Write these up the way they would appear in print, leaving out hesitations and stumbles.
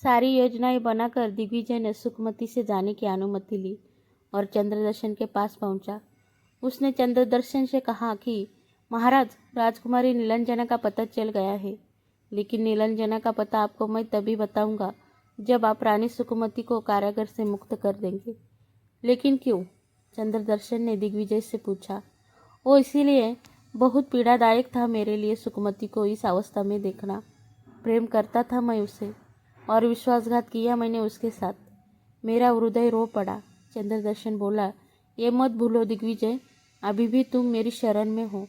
सारी योजनाएं बनाकर दिग्विजय ने सुखमती से जाने की अनुमति ली और चंद्रदर्शन के पास पहुंचा। उसने चंद्रदर्शन से कहा कि महाराज, राजकुमारी नीलांजना का पता चल गया है, लेकिन नीलांजना का पता आपको मैं तभी बताऊंगा जब आप रानी सुखमती को कारागार से मुक्त कर देंगे। लेकिन क्यों? चंद्रदर्शन ने दिग्विजय से पूछा। वो इसीलिए, बहुत पीड़ादायक था मेरे लिए सुखमती को इस अवस्था में देखना। प्रेम करता था मैं उसे, और विश्वासघात किया मैंने उसके साथ। मेरा हृदय रो पड़ा। चंद्रदर्शन बोला, ये मत भूलो दिग्विजय, अभी भी तुम मेरी शरण में हो।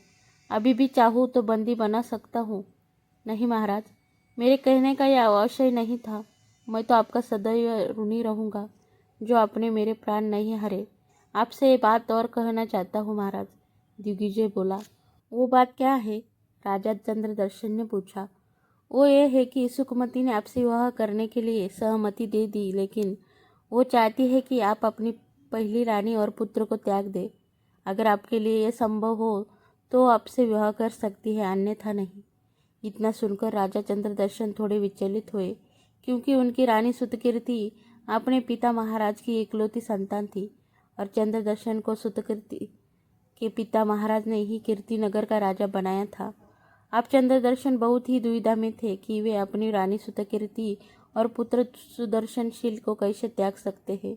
अभी भी चाहूँ तो बंदी बना सकता हूँ। नहीं महाराज, मेरे कहने का यह आशय नहीं था। मैं तो आपका सदैव ऋणी रहूँगा जो आपने मेरे प्राण नहीं हरे। आपसे ये बात और कहना चाहता हूँ महाराज, दिग्विजय बोला। वो बात क्या है? राजा चंद्रदर्शन ने पूछा। वो ये है कि सुखमती ने आपसे विवाह करने के लिए सहमति दे दी, लेकिन वो चाहती है कि आप अपनी पहली रानी और पुत्र को त्याग दे। अगर आपके लिए यह संभव हो तो आपसे विवाह कर सकती है, अन्यथा नहीं। इतना सुनकर राजा चंद्रदर्शन थोड़े विचलित हुए, क्योंकि उनकी रानी सुतकीर्ति अपने पिता महाराज की इकलौती संतान थी और चंद्रदर्शन को सुतकीर्ति के पिता महाराज ने ही कीर्तिनगर का राजा बनाया था। अब चंद्रदर्शन बहुत ही दुविधा में थे कि वे अपनी रानी सुतकीर्ति और पुत्र सुदर्शनशील को कैसे त्याग सकते हैं।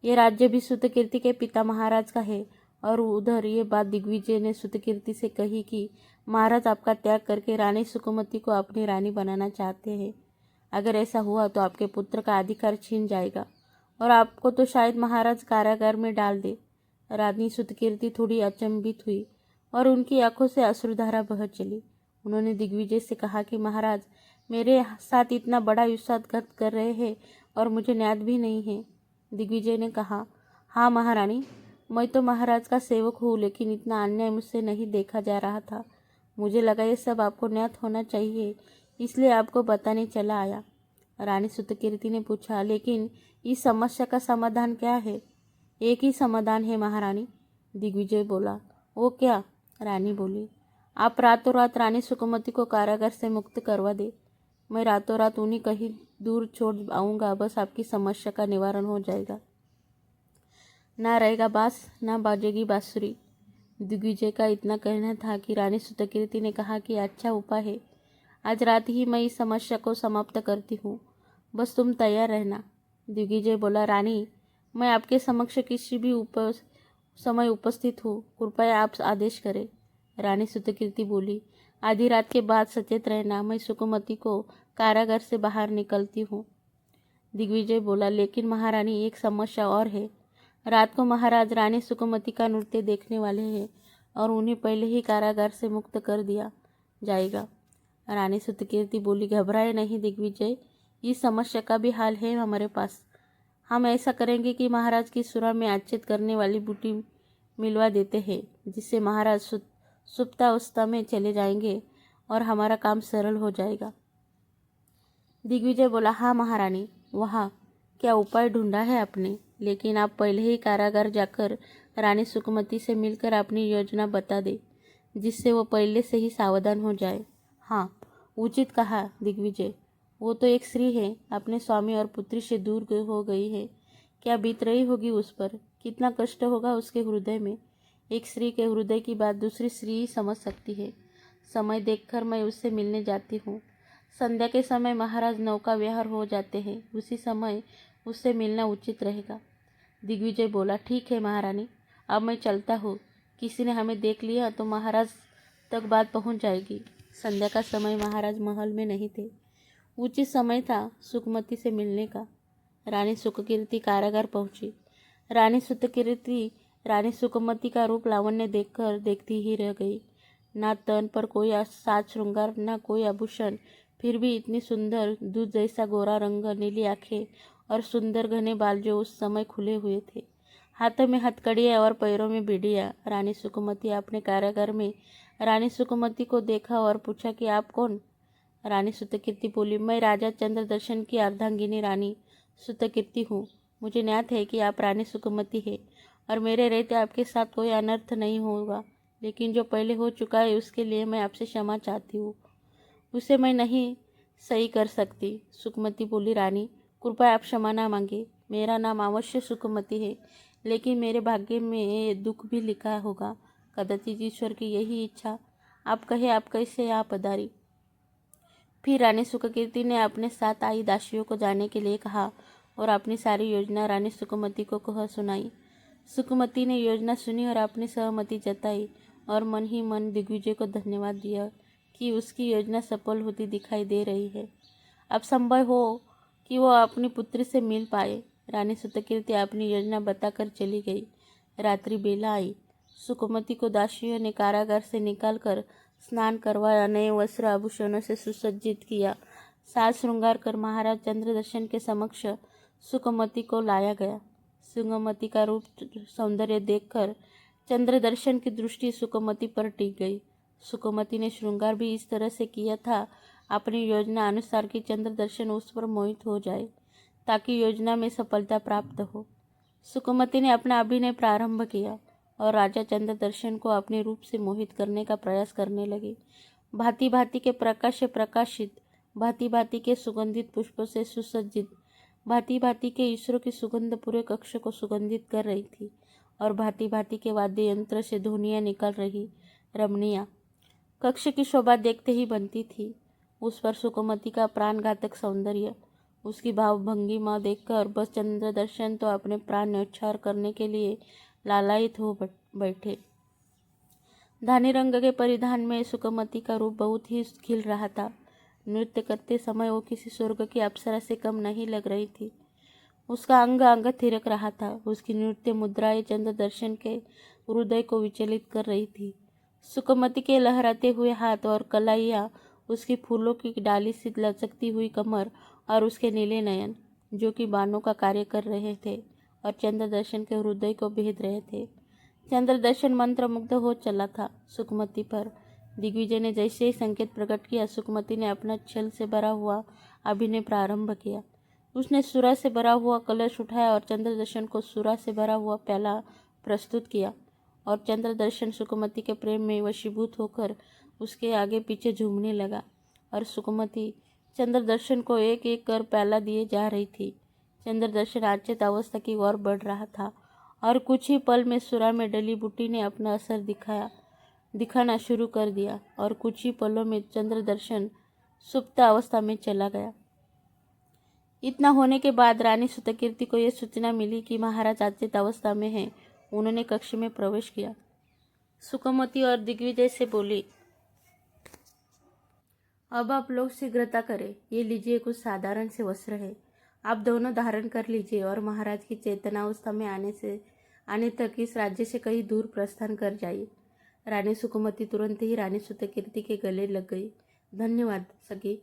ये राज्य भी सुतकीर्ति के पिता महाराज का है, और उधर ये बात दिग्विजय ने सुतकीर्ति से कही कि महाराज आपका त्याग करके रानी सुकुमती को अपनी रानी बनाना चाहते हैं। अगर ऐसा हुआ तो आपके पुत्र का अधिकार छीन जाएगा और आपको तो शायद महाराज कारागार में डाल दे। रानी सुतकीर्ति थोड़ी अचंभित हुई और उनकी आंखों से अश्रुधारा बह चली। उन्होंने दिग्विजय से कहा कि महाराज, मेरे साथ इतना बड़ा विश्वासघात कर रहे हैं और मुझे न्याय भी नहीं है। दिग्विजय ने कहा, हाँ महारानी, मैं तो महाराज का सेवक हूँ, लेकिन इतना अन्याय मुझसे नहीं देखा जा रहा था। मुझे लगा ये सब आपको न्याय होना चाहिए, इसलिए आपको बताने चला आया। रानी सुतकीर्ति ने पूछा, लेकिन इस समस्या का समाधान क्या है? एक ही समाधान है महारानी, दिग्विजय बोला। वो क्या? रानी बोली, आप रातों रात रानी सुकुमती को कारागार से मुक्त करवा दे। मैं रातों रात उन्हें कहीं दूर छोड़ आऊँगा, बस आपकी समस्या का निवारण हो जाएगा। ना रहेगा बांस, ना बाजेगी बांसुरी। दिग्विजय का इतना कहना था कि रानी सुतकीर्ति ने कहा कि अच्छा उपाय है, आज रात ही मैं इस समस्या को समाप्त करती हूँ, बस तुम तैयार रहना। दिग्विजय बोला, रानी, मैं आपके समक्ष किसी भी समय उपस्थित हूँ, कृपया आप आदेश करें। रानी सुतकीर्ति बोली, आधी रात के बाद सचेत रहना, मैं सुकुमती को कारागार से बाहर निकलती हूँ। दिग्विजय बोला, लेकिन महारानी, एक समस्या और है। रात को महाराज रानी सुकुमती का नृत्य देखने वाले हैं और उन्हें पहले ही कारागार से मुक्त कर दिया जाएगा। रानी सुतकीर्ति बोली, घबराए नहीं दिग्विजय, इस समस्या का भी हाल है हमारे पास। हम ऐसा करेंगे कि महाराज की सुरा में आच्छेद करने वाली बूटी मिलवा देते हैं, जिससे महाराज सुप्तावस्था में चले जाएंगे और हमारा काम सरल हो जाएगा। दिग्विजय बोला, हाँ महारानी, वहाँ क्या उपाय ढूंढा है आपने, लेकिन आप पहले ही कारागार जाकर रानी सुकुमती से मिलकर अपनी योजना बता दे, जिससे वो पहले से ही सावधान हो जाए। हाँ, उचित कहा दिग्विजय, वो तो एक स्त्री है, अपने स्वामी और पुत्री से दूर हो गई है। क्या बीत रही होगी उस पर, कितना कष्ट होगा उसके हृदय में। एक स्त्री के हृदय की बात दूसरी स्त्री ही समझ सकती है। समय देखकर मैं उससे मिलने जाती हूँ। संध्या के समय महाराज नौका विहार हो जाते हैं, उसी समय उससे मिलना उचित रहेगा। दिग्विजय बोला, ठीक है महारानी, अब मैं चलता हूँ। किसी ने हमें देख लिया तो महाराज तक बात पहुँच जाएगी। संध्या का समय महाराज महल में नहीं थे। उचित समय था सुकुमती से मिलने का। रानी सुतकीर्ति कारागार पहुंची। रानी सुतकीर्ति रानी सुकुमती का रूप लावण्य देखकर देखती ही रह गई। ना तन पर कोई साज श्रृंगार, ना कोई आभूषण, फिर भी इतनी सुंदर, दूध जैसा गोरा रंग, नीली आंखें और सुंदर घने बाल जो उस समय खुले हुए थे। हाथों में हथकड़ियाँ और पैरों में बेड़ियाँ। रानी सुकुमती अपने कारागार में रानी सुकुमती को देखा और पूछा कि आप कौन? रानी सुतकीर्ति बोली, मैं राजा चंद्रदर्शन की अर्धांगिनी रानी सुतकीर्ति हूँ। मुझे ज्ञात है कि आप रानी सुकुमती है और मेरे रहते आपके साथ कोई अनर्थ नहीं होगा, लेकिन जो पहले हो चुका है उसके लिए मैं आपसे क्षमा चाहती हूँ। उसे मैं नहीं सही कर सकती। सुकमती बोली, रानी कृपया आप क्षमा ना मांगे। मेरा नाम अवश्य सुकमती है, लेकिन मेरे भाग्य में ये दुख भी लिखा होगा। कदाचित ईश्वर की यही इच्छा। आप कहे आप कैसे यहाँ पधारी। फिर रानी सुककीर्ति ने अपने साथ आई दासियों को जाने के लिए कहा और अपनी सारी योजना रानी सुकमती को कह सुनाई। सुकमती ने योजना सुनी और अपनी सहमति जताई और मन ही मन दिग्विजय को धन्यवाद दिया कि उसकी योजना सफल होती दिखाई दे रही है। अब संभव हो कि वो अपनी पुत्री से मिल पाए। रानी सुतकीर्ति अपनी योजना बताकर चली गई। रात्रि बेला आई। सुकमती को दासियों ने कारागार से निकालकर स्नान करवाया, नए वस्त्र आभूषणों से सुसज्जित किया। साज श्रृंगार कर महाराज चंद्रदर्शन के समक्ष सुकमती को लाया गया। सुकमती का रूप सौंदर्य देखकर चंद्रदर्शन की दृष्टि सुकमती पर टिक गई। सुकमती ने श्रृंगार भी इस तरह से किया था अपनी योजना अनुसार कि चंद्रदर्शन उस पर मोहित हो जाए, ताकि योजना में सफलता प्राप्त हो। सुकमती ने अपना अभिनय प्रारंभ किया और राजा चंद्रदर्शन को अपने रूप से मोहित करने का प्रयास करने लगे। भांति भांति के प्रकाश से प्रकाशित, भांति भांति के सुगंधित पुष्पों से सुसज्जित, भांति भांति के ईश्वरों की सुगंध पूरे कक्ष को सुगंधित कर रही थी और भांति भांति के वाद्य यंत्र से ध्वनियाँ निकल रही रमणीय कक्ष की शोभा देखते ही बनती थी। उस पर सुकमती का प्राणघातक सौंदर्य, उसकी भावभंगिमा देखकर बस चंद्रदर्शन तो अपने प्राण न्यौछावर करने के लिए लालायित हो बैठे। धानी रंग के परिधान में सुकमती का रूप बहुत ही खिल रहा था। नृत्य करते समय वो किसी स्वर्ग की अप्सरा से कम नहीं लग रही थी। उसका अंग अंग थिरक रहा था। उसकी नृत्य मुद्राएं चंद्रदर्शन के हृदय को विचलित कर रही थी। सुकमती के लहराते हुए हाथ और कलाइयाँ, उसकी फूलों की डाली सी लचकती हुई कमर और उसके नीले नयन, जो कि बाणों का कार्य कर रहे थे और चंद्रदर्शन के हृदय को भेद रहे थे। चंद्रदर्शन मंत्रमुग्ध हो चला था सुकमती पर। दिग्विजय ने जैसे ही संकेत प्रकट किया, सुकमती ने अपना छल से भरा हुआ अभिनय प्रारंभ किया। उसने सुरा से भरा हुआ कलश उठाया और चंद्रदर्शन को सुरा से भरा हुआ प्याला प्रस्तुत किया और चंद्रदर्शन सुकमती के प्रेम में वशीभूत होकर उसके आगे पीछे झूमने लगा और सुकमती चंद्रदर्शन को एक एक कर प्याला दिए जा रही थी। चंद्रदर्शन अचेत अवस्था की ओर बढ़ रहा था और कुछ ही पल में सुरा में डली बूटी ने अपना असर दिखाना शुरू कर दिया और कुछ ही पलों में चंद्रदर्शन सुप्त अवस्था में चला गया। इतना होने के बाद रानी सुतकीर्ति को यह सूचना मिली कि महाराज अचेत अवस्था में हैं। उन्होंने कक्ष में प्रवेश किया। सुकमती और दिग्विजय से बोली, अब आप लोग शीघ्रता करें। ये लीजिए, कुछ साधारण से वस्त्र है, आप दोनों धारण कर लीजिए और महाराज की चेतनावस्था में आने तक इस राज्य से कहीं दूर प्रस्थान कर जाइए। रानी सुकमती तुरंत ही रानी सुतकीर्ति के गले लग गई। धन्यवाद सखी,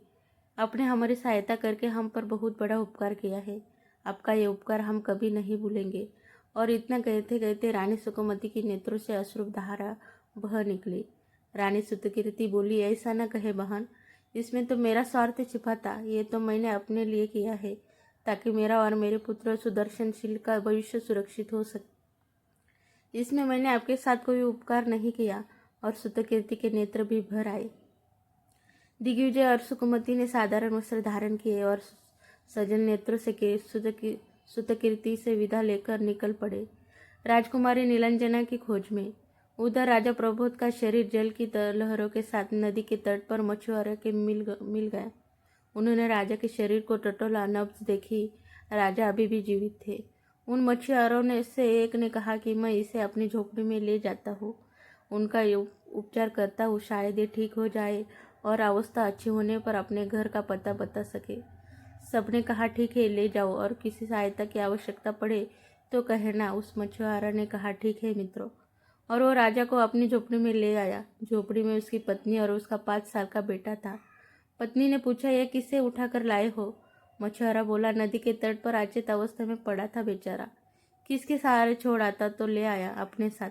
आपने हमारी सहायता करके हम पर बहुत बड़ा उपकार किया है। आपका ये उपकार हम कभी नहीं भूलेंगे। और इतना कहते कहते रानी सुकमती की नेत्रों से अश्रुधारा बह निकली। रानी सुतकीर्ति बोली, ऐसा न कहे बहन, इसमें तो मेरा स्वार्थ छिपा था। ये तो मैंने अपने लिए किया है ताकि मेरा और मेरे पुत्र सुदर्शनशील का भविष्य सुरक्षित हो सके। इसमें मैंने आपके साथ कोई उपकार नहीं किया। और सुतकीर्ति के नेत्र भी भर आए। दिग्विजय और सुकमती ने साधारण वस्त्र धारण किए और सजल नेत्रों से सुतकीर्ति से विदा लेकर निकल पड़े राजकुमारी नीलांजना की खोज में। उधर राजा प्रबोध का शरीर जल की लहरों के साथ नदी के तट पर मछुआरों के मिल गया। उन्होंने राजा के शरीर को टटोला, नब्ज देखी। राजा अभी भी जीवित थे। उन मछुआरों ने से एक ने कहा कि मैं इसे अपनी झोपड़ी में ले जाता हूँ, उनका उपचार करता हूँ, शायद ये ठीक हो जाए और अवस्था अच्छी होने पर अपने घर का पता बता सके। सबने कहा ठीक है, ले जाओ, और किसी सहायता की आवश्यकता पड़े तो कहना। उस मछुआरा ने कहा ठीक है मित्रों, और वो राजा को अपनी झोपड़ी में ले आया। झोपड़ी में उसकी पत्नी और उसका 5 साल का बेटा था। पत्नी ने पूछा, यह किसे उठाकर लाए हो? मछुआरा बोला, नदी के तट पर अचेत अवस्था में पड़ा था बेचारा, किसके सहारे छोड़ आता तो ले आया अपने साथ।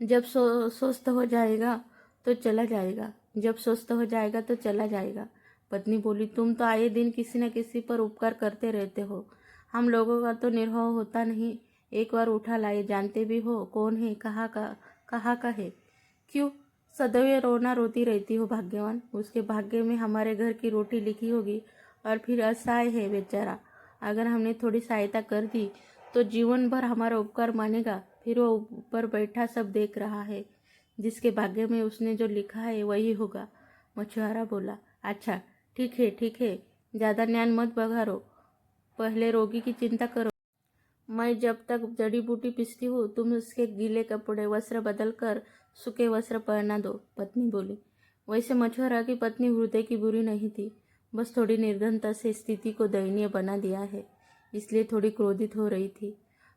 जब स्वस्थ हो जाएगा तो चला जाएगा, जब स्वस्थ हो जाएगा तो चला जाएगा। पत्नी बोली, तुम तो आए दिन किसी न किसी पर उपकार करते रहते हो, हम लोगों का तो निर्वाह होता नहीं। एक बार उठा लाए, जानते भी हो कौन है, कहाँ का है? क्यों? सदैव रोना रोती रहती हो भाग्यवान। उसके भाग्य में हमारे घर की रोटी लिखी होगी और फिर असहाय है बेचारा। अगर हमने थोड़ी सहायता कर दी तो जीवन भर हमारा उपकार मानेगा। फिर वो ऊपर बैठा सब देख रहा है, जिसके भाग्य में उसने जो लिखा है वही होगा। मछुआरा बोला, अच्छा ठीक है, ज़्यादा ज्ञान मत बघारो, पहले रोगी की चिंता करो। मैं जब तक जड़ी बूटी पीसती हूँ तुम उसके गीले कपड़े वस्त्र बदल कर सूखे वस्त्र पहना दो, पत्नी बोली। वैसे मछुआरा की पत्नी हृदय की बुरी नहीं थी, बस थोड़ी निर्धनता से स्थिति को दयनीय बना दिया है, इसलिए थोड़ी क्रोधित हो रही थी।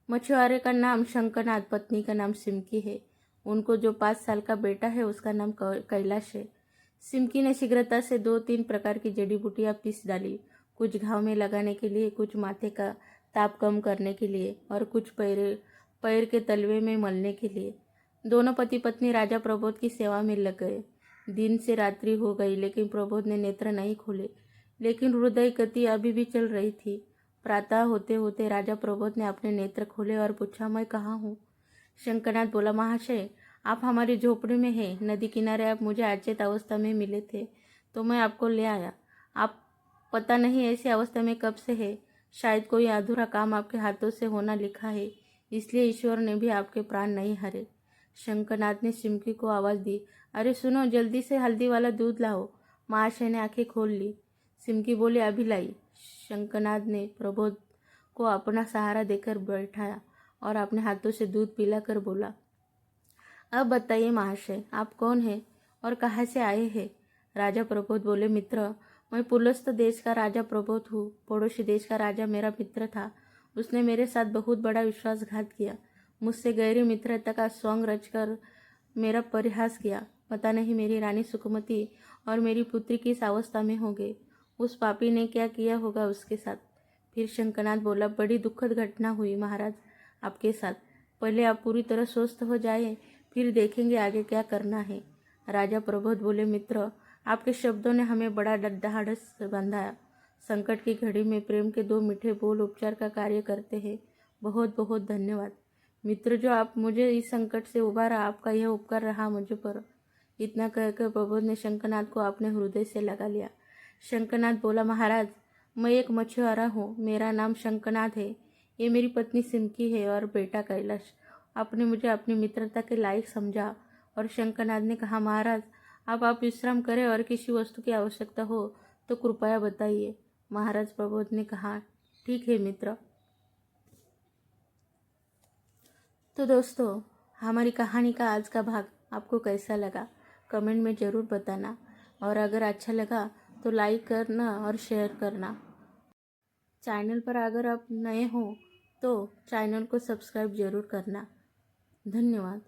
मछुआरे का नाम शंकरनाथ, पत्नी का नाम सिमकी है। उनको जो 5 साल का बेटा है उसका नाम कैलाश है। सिमकी ने शीघ्रता से 2-3 प्रकार की जड़ी बूटियाँ पीस डाली, कुछ घाव में लगाने के लिए, कुछ माथे का ताप कम करने के लिए और कुछ पैर के तलवे में मलने के लिए। दोनों पति पत्नी राजा प्रबोध की सेवा में लग गए। दिन से रात्रि हो गई लेकिन प्रबोध ने नेत्र नहीं खोले, लेकिन हृदय गति अभी भी चल रही थी। प्रातः होते होते राजा प्रबोध ने अपने नेत्र खोले और पूछा, मैं कहाँ हूँ? शंकरनाथ बोला, महाशय आप हमारी झोपड़ी में हैं। नदी किनारे आप मुझे अचेत अवस्था में मिले थे तो मैं आपको ले आया। आप पता नहीं ऐसी अवस्था में कब से है। शायद कोई अधूरा काम आपके हाथों से होना लिखा है, इसलिए ईश्वर ने भी आपके प्राण नहीं हरे। शंकरनाथ ने सिमकी को आवाज़ दी, अरे सुनो, जल्दी से हल्दी वाला दूध लाओ। महाशय ने आंखें खोल ली। सिमकी बोली, अभी लाई। शंकरनाथ ने प्रबोध को अपना सहारा देकर बैठाया और अपने हाथों से दूध पिलाकर बोला, अब बताइए महाशय, आप कौन हैं और कहाँ से आए हैं? राजा प्रबोध बोले, मित्र, मैं पुलस्त देश का राजा प्रबोध हूँ। पड़ोसी देश का राजा मेरा मित्र था। उसने मेरे साथ बहुत बड़ा विश्वासघात किया, मुझसे गहरी मित्रता का स्वंग रचकर मेरा परिहास किया। पता नहीं मेरी रानी सुकुमती और मेरी पुत्री किस अवस्था में होंगे। उस पापी ने क्या किया होगा उसके साथ। फिर शंकरनाथ बोला, बड़ी दुखद घटना हुई महाराज आपके साथ। पहले आप पूरी तरह स्वस्थ हो जाए, फिर देखेंगे आगे क्या करना है। राजा प्रबोध बोले, मित्र, आपके शब्दों ने हमें बड़ा ढाढ़स बंधाया। संकट की घड़ी में प्रेम के 2 मीठे बोल उपचार का कार्य करते हैं। बहुत बहुत धन्यवाद मित्र, जो आप मुझे इस संकट से उबारा। आपका यह उपकार रहा मुझे पर। इतना कहकर प्रबोध ने शंकरनाथ को अपने हृदय से लगा लिया। शंकरनाथ बोला, महाराज, मैं एक मछुआरा हूँ, मेरा नाम शंकरनाथ है। ये मेरी पत्नी सिमकी है और बेटा कैलाश। आपने मुझे अपनी मित्रता के लायक समझा। और शंकरनाथ ने कहा, महाराज, आप विश्राम करें और किसी वस्तु की आवश्यकता हो तो कृपया बताइए। महाराज प्रबोध ने कहा, ठीक है मित्र। तो दोस्तों, हमारी कहानी का आज का भाग आपको कैसा लगा कमेंट में ज़रूर बताना, और अगर अच्छा लगा तो लाइक करना और शेयर करना। चैनल पर अगर आप नए हो तो चैनल को सब्सक्राइब ज़रूर करना। धन्यवाद।